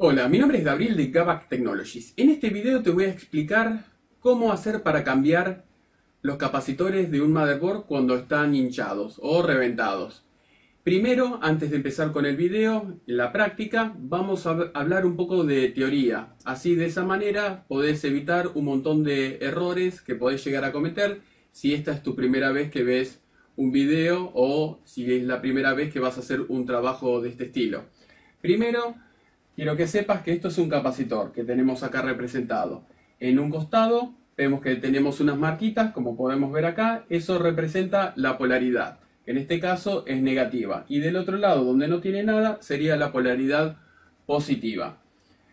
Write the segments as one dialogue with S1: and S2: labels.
S1: Hola, mi nombre es Gabriel de Gavac Technologies. En este video te voy a explicar cómo hacer para cambiar los capacitores de un motherboard cuando están hinchados o reventados. Primero, antes de empezar con el video, en la práctica, vamos a hablar un poco de teoría. Así, de esa manera, podés evitar un montón de errores que podés llegar a cometer si esta es tu primera vez que ves un video o si es la primera vez que vas a hacer un trabajo de este estilo. Primero, quiero que sepas que esto es un capacitor que tenemos acá representado. En un costado vemos que tenemos unas marquitas, como podemos ver acá. Eso representa la polaridad, que en este caso es negativa. Y del otro lado, donde no tiene nada, sería la polaridad positiva.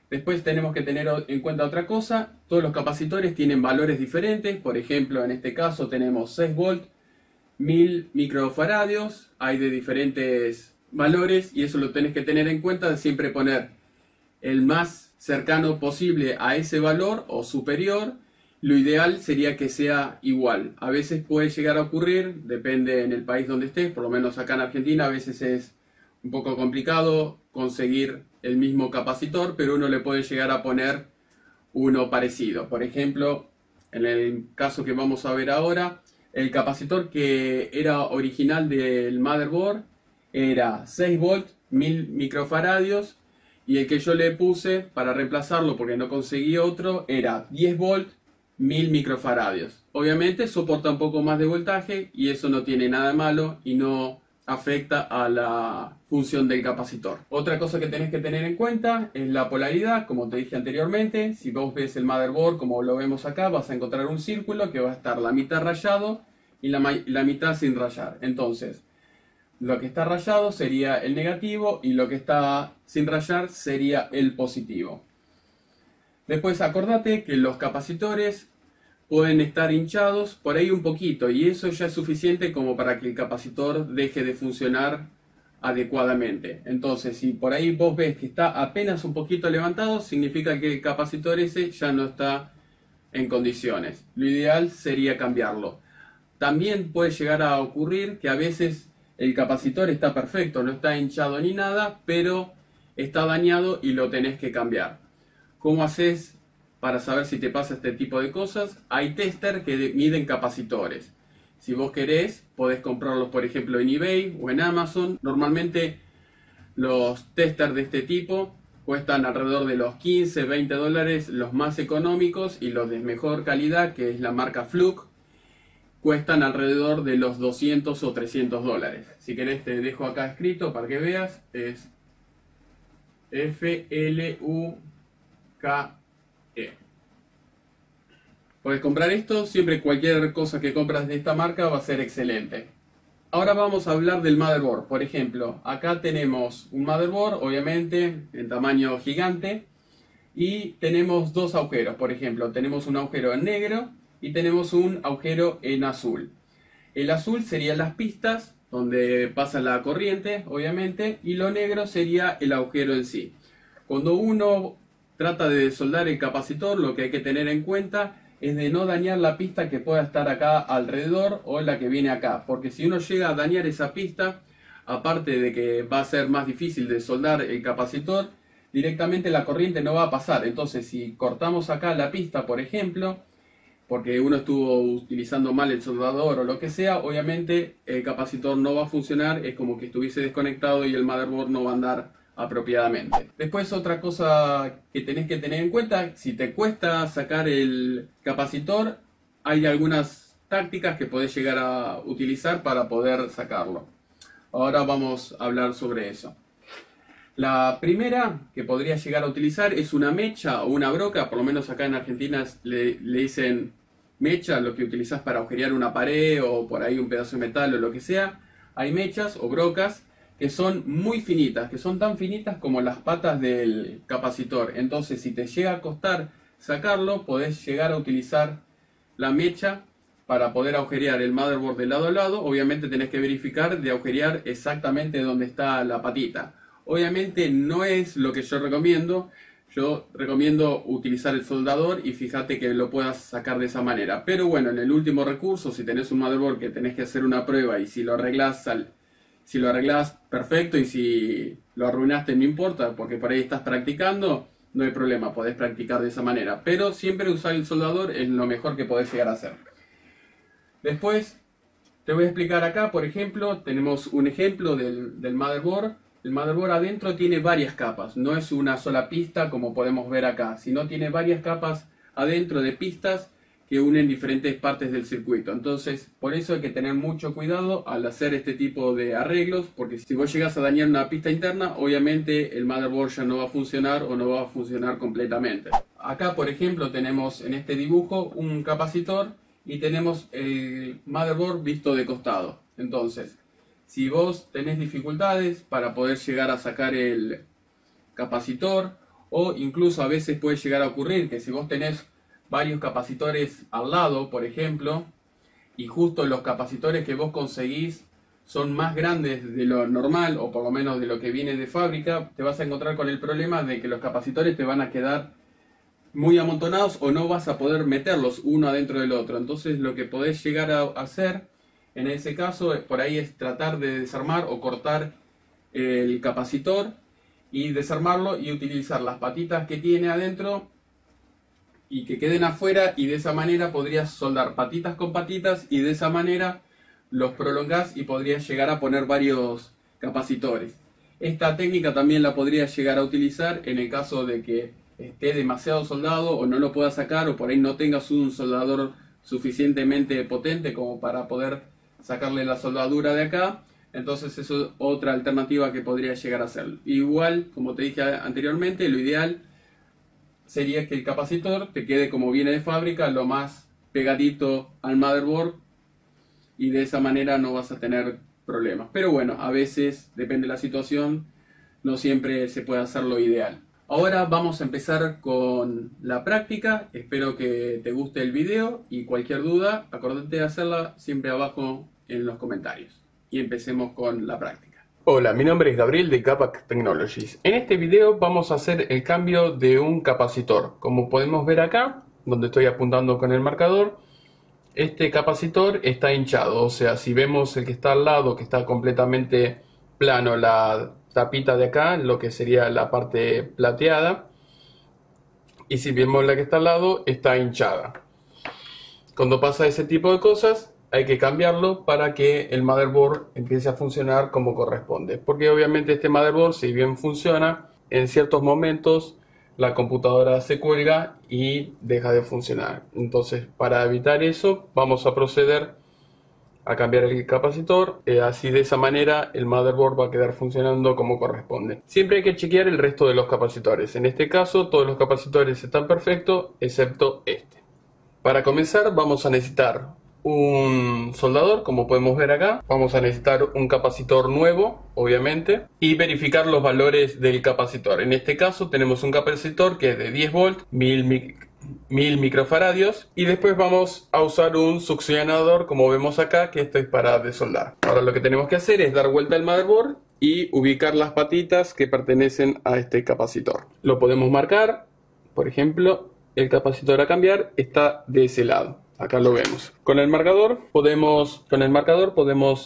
S1: Después tenemos que tener en cuenta otra cosa. Todos los capacitores tienen valores diferentes. Por ejemplo, en este caso tenemos 6 volt, 1000 microfaradios. Hay de diferentes valores y eso lo tenés que tener en cuenta, de siempre poner el más cercano posible a ese valor o superior. Lo ideal sería que sea igual. A veces puede llegar a ocurrir, depende en el país donde estés, por lo menos acá en Argentina a veces es un poco complicado conseguir el mismo capacitor, pero uno le puede llegar a poner uno parecido. Por ejemplo, en el caso que vamos a ver ahora, el capacitor que era original del motherboard era 6 volt, 1000 microfaradios. Y el que yo le puse para reemplazarlo, porque no conseguí otro, era 10 volt, 1000 microfaradios. Obviamente soporta un poco más de voltaje y eso no tiene nada de malo y no afecta a la función del capacitor. Otra cosa que tenés que tener en cuenta es la polaridad, como te dije anteriormente. Si vos ves el motherboard como lo vemos acá, vas a encontrar un círculo que va a estar la mitad rayado y la mitad sin rayar. Entonces, lo que está rayado sería el negativo y lo que está sin rayar sería el positivo. Después acordate que los capacitores pueden estar hinchados por ahí un poquito y eso ya es suficiente como para que el capacitor deje de funcionar adecuadamente. Entonces, si por ahí vos ves que está apenas un poquito levantado, significa que el capacitor ese ya no está en condiciones. Lo ideal sería cambiarlo. También puede llegar a ocurrir que a veces el capacitor está perfecto, no está hinchado ni nada, pero está dañado y lo tenés que cambiar. ¿Cómo haces para saber si te pasa este tipo de cosas? Hay tester que miden capacitores. Si vos querés, podés comprarlos, por ejemplo, en eBay o en Amazon. Normalmente los testers de este tipo cuestan alrededor de los 15, 20 dólares los más económicos, y los de mejor calidad, que es la marca Fluke, cuestan alrededor de los 200 o 300 dólares. Si querés te dejo acá escrito para que veas. Es Fluke. Podés comprar esto, siempre cualquier cosa que compras de esta marca va a ser excelente. Ahora vamos a hablar del motherboard. Por ejemplo, acá tenemos un motherboard, obviamente, en tamaño gigante. Y tenemos dos agujeros. Por ejemplo, tenemos un agujero en negro y tenemos un agujero en azul. El azul serían las pistas donde pasa la corriente, obviamente, y lo negro sería el agujero en sí. Cuando uno trata de soldar el capacitor, lo que hay que tener en cuenta es de no dañar la pista que pueda estar acá alrededor o la que viene acá, porque si uno llega a dañar esa pista, aparte de que va a ser más difícil de soldar el capacitor, directamente la corriente no va a pasar. Entonces, si cortamos acá la pista, por ejemplo, porque uno estuvo utilizando mal el soldador o lo que sea, obviamente el capacitor no va a funcionar, es como que estuviese desconectado y el motherboard no va a andar apropiadamente. Después, otra cosa que tenés que tener en cuenta: si te cuesta sacar el capacitor, hay algunas tácticas que podés llegar a utilizar para poder sacarlo. Ahora vamos a hablar sobre eso. La primera que podría llegar a utilizar es una mecha o una broca. Por lo menos acá en Argentina le dicen mecha, lo que utilizas para agujerear una pared o por ahí un pedazo de metal o lo que sea. Hay mechas o brocas que son muy finitas, que son tan finitas como las patas del capacitor. Entonces, si te llega a costar sacarlo, podés llegar a utilizar la mecha para poder agujerear el motherboard de lado a lado. Obviamente tenés que verificar de agujerear exactamente donde está la patita. Obviamente no es lo que yo recomiendo. Yo recomiendo utilizar el soldador y fíjate que lo puedas sacar de esa manera. Pero bueno, en el último recurso, si tenés un motherboard que tenés que hacer una prueba y si lo arreglás Si lo arreglas, perfecto, y si lo arruinaste no importa, porque por ahí estás practicando, no hay problema, podés practicar de esa manera. Pero siempre usar el soldador es lo mejor que podés llegar a hacer. Después te voy a explicar acá, por ejemplo, tenemos un ejemplo del motherboard. El motherboard adentro tiene varias capas, no es una sola pista como podemos ver acá, sino tiene varias capas adentro de pistas que unen diferentes partes del circuito. Entonces, por eso hay que tener mucho cuidado al hacer este tipo de arreglos, porque si vos llegas a dañar una pista interna, obviamente el motherboard ya no va a funcionar o no va a funcionar completamente. Acá, por ejemplo, tenemos en este dibujo un capacitor y tenemos el motherboard visto de costado. Entonces, si vos tenés dificultades para poder llegar a sacar el capacitor, o incluso a veces puede llegar a ocurrir que si vos tenés varios capacitores al lado, por ejemplo, y justo los capacitores que vos conseguís son más grandes de lo normal, o por lo menos de lo que viene de fábrica, te vas a encontrar con el problema de que los capacitores te van a quedar muy amontonados o no vas a poder meterlos uno adentro del otro. Entonces lo que podés llegar a hacer en ese caso por ahí es tratar de desarmar o cortar el capacitor y desarmarlo y utilizar las patitas que tiene adentro y que queden afuera, y de esa manera podrías soldar patitas con patitas y de esa manera los prolongás y podrías llegar a poner varios capacitores. Esta técnica también la podrías llegar a utilizar en el caso de que esté demasiado soldado o no lo puedas sacar, o por ahí no tengas un soldador suficientemente potente como para poder sacarle la soldadura de acá. Entonces eso es otra alternativa que podría llegar a hacer. Igual, como te dije anteriormente, lo ideal sería que el capacitor te quede como viene de fábrica, lo más pegadito al motherboard, y de esa manera no vas a tener problemas. Pero bueno, a veces, depende de la situación, no siempre se puede hacer lo ideal. Ahora vamos a empezar con la práctica. Espero que te guste el video y cualquier duda, acordate de hacerla siempre abajo en los comentarios. Y empecemos con la práctica. Hola, mi nombre es Gabriel de Capac Technologies. En este video vamos a hacer el cambio de un capacitor. Como podemos ver acá, donde estoy apuntando con el marcador, este capacitor está hinchado. O sea, si vemos el que está al lado, que está completamente plano, la tapita de acá, lo que sería la parte plateada, y si vemos la que está al lado, está hinchada. Cuando pasa ese tipo de cosas, hay que cambiarlo para que el motherboard empiece a funcionar como corresponde, porque obviamente este motherboard, si bien funciona, en ciertos momentos la computadora se cuelga y deja de funcionar. Entonces, para evitar eso, vamos a proceder a cambiar el capacitor, así de esa manera el motherboard va a quedar funcionando como corresponde. Siempre hay que chequear el resto de los capacitores. En este caso todos los capacitores están perfectos excepto este. Para comenzar vamos a necesitar un soldador, como podemos ver acá. Vamos a necesitar un capacitor nuevo, obviamente, y verificar los valores del capacitor. En este caso tenemos un capacitor que es de 10 volts, 1000 microfaradios, y después vamos a usar un succionador, como vemos acá, que esto es para desoldar. Ahora lo que tenemos que hacer es dar vuelta al motherboard y ubicar las patitas que pertenecen a este capacitor. Lo podemos marcar, por ejemplo, el capacitor a cambiar está de ese lado. Acá lo vemos. Con el marcador podemos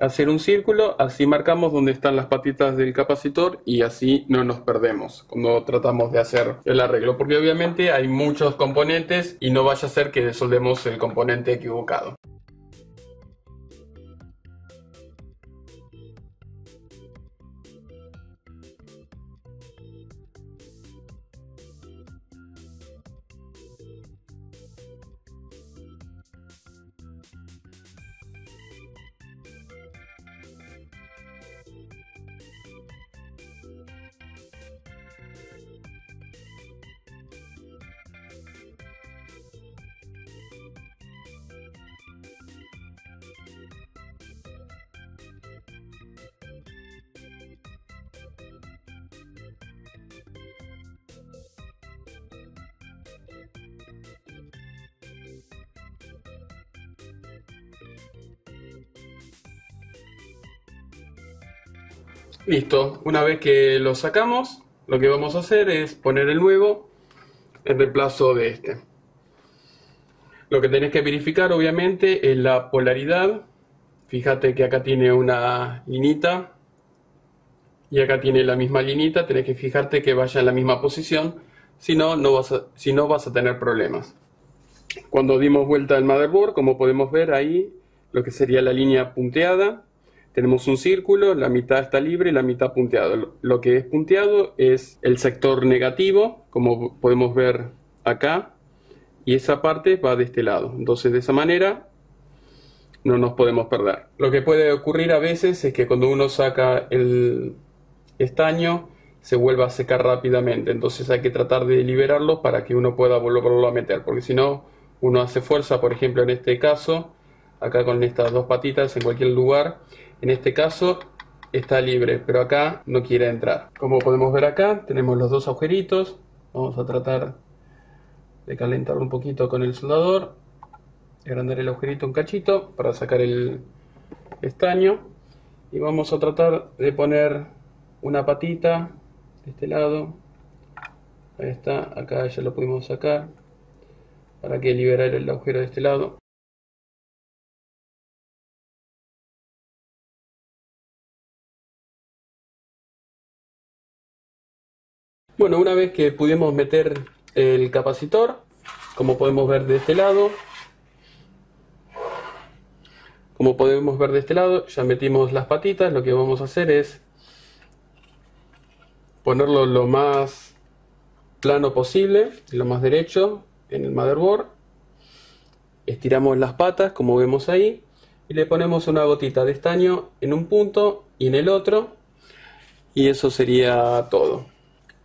S1: hacer un círculo, así marcamos dónde están las patitas del capacitor y así no nos perdemos cuando tratamos de hacer el arreglo, porque obviamente hay muchos componentes y no vaya a ser que desoldemos el componente equivocado. Listo, una vez que lo sacamos, lo que vamos a hacer es poner el nuevo en reemplazo de este. Lo que tenés que verificar obviamente es la polaridad. Fíjate que acá tiene una linita Y acá tiene la misma linita, tenés que fijarte que vaya en la misma posición, si no, no vas a tener problemas. Cuando dimos vuelta al motherboard, como podemos ver ahí, lo que sería la línea punteada, tenemos un círculo, la mitad está libre y la mitad punteado. Lo que es punteado es el sector negativo, como podemos ver acá, y esa parte va de este lado. Entonces de esa manera no nos podemos perder. Lo que puede ocurrir a veces es que cuando uno saca el estaño se vuelva a secar rápidamente, entonces hay que tratar de liberarlo para que uno pueda volverlo a meter, porque si no uno hace fuerza, por ejemplo en este caso, acá con estas dos patitas en cualquier lugar, en este caso está libre, pero acá no quiere entrar. Como podemos ver acá tenemos los dos agujeritos, vamos a tratar de calentarlo un poquito con el soldador, agrandar el agujerito un cachito para sacar el estaño y vamos a tratar de poner una patita de este lado. Ahí está, acá ya lo pudimos sacar para que liberar el agujero de este lado. Bueno, una vez que pudimos meter el capacitor, como podemos ver de este lado, ya metimos las patitas. Lo que vamos a hacer es ponerlo lo más plano posible, lo más derecho en el motherboard. Estiramos las patas como vemos ahí y le ponemos una gotita de estaño en un punto y en el otro, y eso sería todo.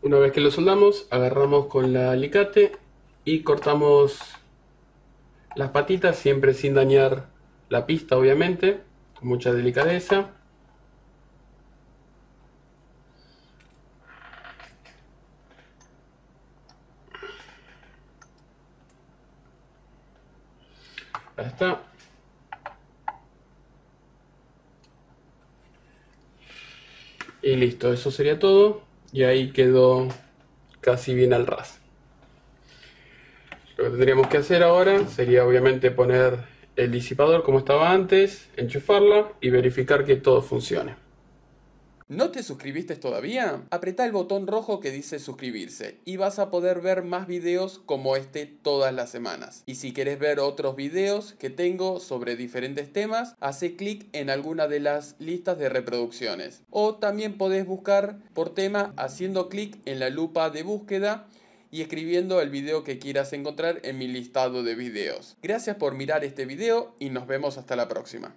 S1: Una vez que lo soldamos, agarramos con el alicate y cortamos las patitas, siempre sin dañar la pista, obviamente, con mucha delicadeza. Ahí está. Y listo, eso sería todo. Y ahí quedó casi bien al ras. Lo que tendríamos que hacer ahora sería obviamente poner el disipador como estaba antes, enchufarlo y verificar que todo funcione. ¿No te suscribiste todavía? Apretá el botón rojo que dice suscribirse y vas a poder ver más videos como este todas las semanas. Y si querés ver otros videos que tengo sobre diferentes temas, hace clic en alguna de las listas de reproducciones. O también podés buscar por tema haciendo clic en la lupa de búsqueda y escribiendo el video que quieras encontrar en mi listado de videos. Gracias por mirar este video y nos vemos hasta la próxima.